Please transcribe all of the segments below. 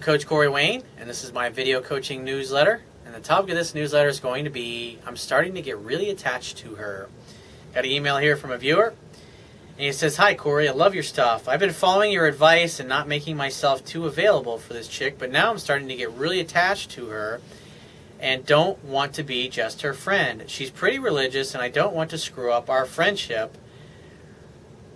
I'm Coach Corey Wayne, and this is my video coaching newsletter. And the topic of this newsletter is going to be, I'm starting to get really attached to her. Got an email here from a viewer, and he says, "Hi Corey, I love your stuff. I've been following your advice and not making myself too available for this chick, but now I'm starting to get really attached to her and don't want to be just her friend. She's pretty religious, and I don't want to screw up our friendship."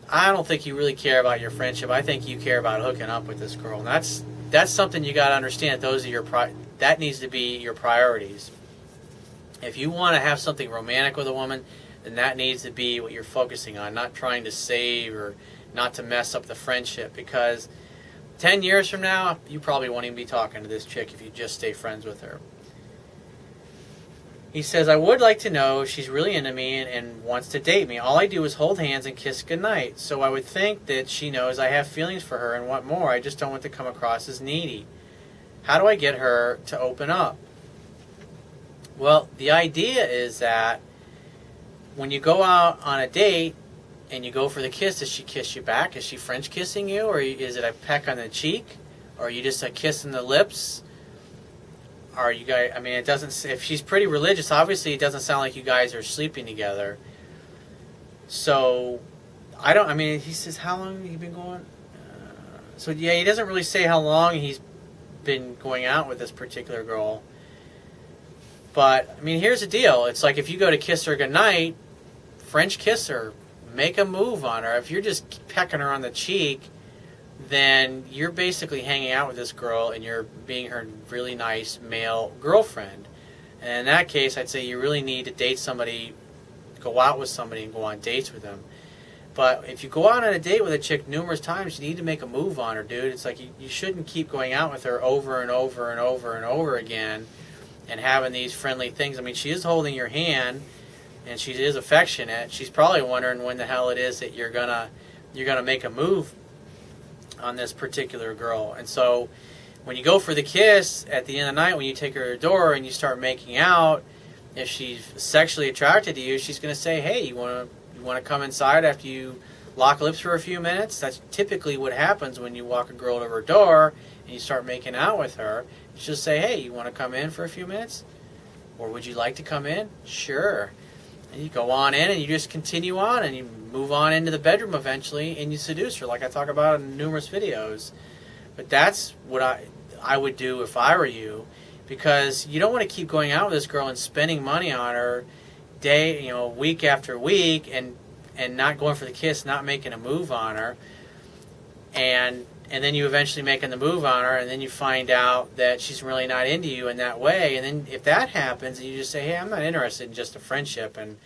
I don't think you really care about your friendship. I think you care about hooking up with this girl, and that's something you got to understand. Those are that needs to be your priorities. If you want to have something romantic with a woman, then that needs to be what you're focusing on, not trying to save or not to mess up the friendship, because 10 years from now, you probably won't even be talking to this chick if you just stay friends with her. He says, "I would like to know if she's really into me and wants to date me. All I do is hold hands and kiss goodnight, so I would think that she knows I have feelings for her and want more. I just don't want to come across as needy. How do I get her to open up?" Well, the idea is that when you go out on a date and you go for the kiss, does she kiss you back? Is she French kissing you, or is it a peck on the cheek? Or are you just a kiss on the lips? Are you guys, I mean, it doesn't, if she's pretty religious, obviously it doesn't sound like you guys are sleeping together. So, he says, how long have you been going? So, yeah, he doesn't really say how long he's been going out with this particular girl. But, I mean, here's the deal. It's like if you go to kiss her goodnight, French kiss her, make a move on her. If you're just pecking her on the cheek, then you're basically hanging out with this girl and you're being her really nice male girlfriend. And in that case, I'd say you really need to date somebody, go out with somebody and go on dates with them. But if you go out on a date with a chick numerous times, you need to make a move on her, dude. It's like you shouldn't keep going out with her over and over and over and over again and having these friendly things. I mean, she is holding your hand and she is affectionate. She's probably wondering when the hell it is that you're gonna make a move on this particular girl. And so when you go for the kiss at the end of the night, when you take her to the door and you start making out, if she's sexually attracted to you, she's going to say, "Hey, you want to come inside after you lock lips for a few minutes?" That's typically what happens when you walk a girl to her door and you start making out with her. She'll say, "Hey, you want to come in for a few minutes? Or would you like to come in?" "Sure." And you go on in and you just continue on and you move on into the bedroom eventually and you seduce her, like I talk about in numerous videos. But that's what I would do if I were you, because you don't want to keep going out with this girl and spending money on her week after week and not going for the kiss, not making a move on her. And then you eventually making the move on her, and then you find out that she's really not into you in that way. And then if that happens, you just say, "Hey, I'm not interested in just a friendship." And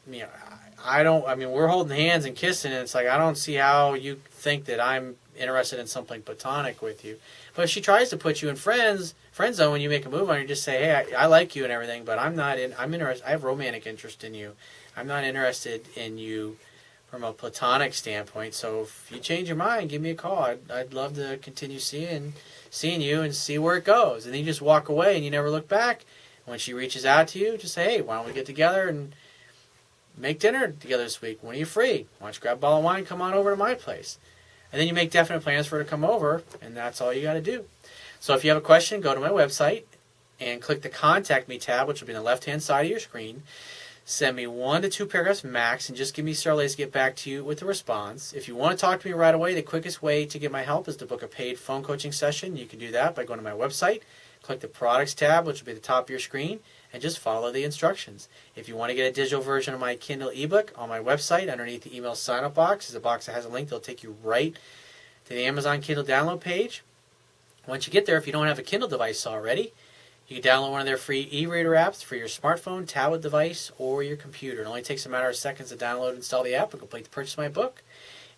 we're holding hands and kissing, and it's like, I don't see how you think that I'm interested in something platonic with you. But if she tries to put you in friend zone when you make a move on her, just say, "Hey, I like you and everything, but I'm interested, I have romantic interest in you. I'm not interested in you from a platonic standpoint. So if you change your mind, give me a call. I'd love to continue seeing you and see where it goes." And then you just walk away and you never look back. When she reaches out to you, just say, "Hey, why don't we get together and make dinner together this week? When are you free? Why don't you grab a bottle of wine and come on over to my place?" And then you make definite plans for her to come over, and that's all you got to do. So if you have a question, go to my website and click the Contact Me tab, which will be on the left-hand side of your screen. Send me 1 to 2 paragraphs max, and just give me several days to get back to you with a response. If you want to talk to me right away, the quickest way to get my help is to book a paid phone coaching session. You can do that by going to my website, click the Products tab, which will be at the top of your screen, and just follow the instructions. If you want to get a digital version of my Kindle ebook, on my website, underneath the email sign-up box, is a box that has a link that will take you right to the Amazon Kindle download page. Once you get there, if you don't have a Kindle device already, you can download one of their free e-reader apps for your smartphone, tablet device, or your computer. It only takes a matter of seconds to download and install the app and complete the purchase of my book.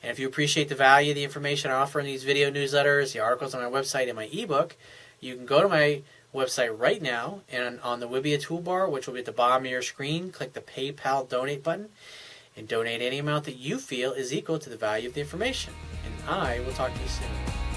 And if you appreciate the value of the information I offer in these video newsletters, the articles on my website, and my ebook, you can go to my website right now, and on the Wibbia toolbar, which will be at the bottom of your screen, click the PayPal donate button and donate any amount that you feel is equal to the value of the information. And I will talk to you soon.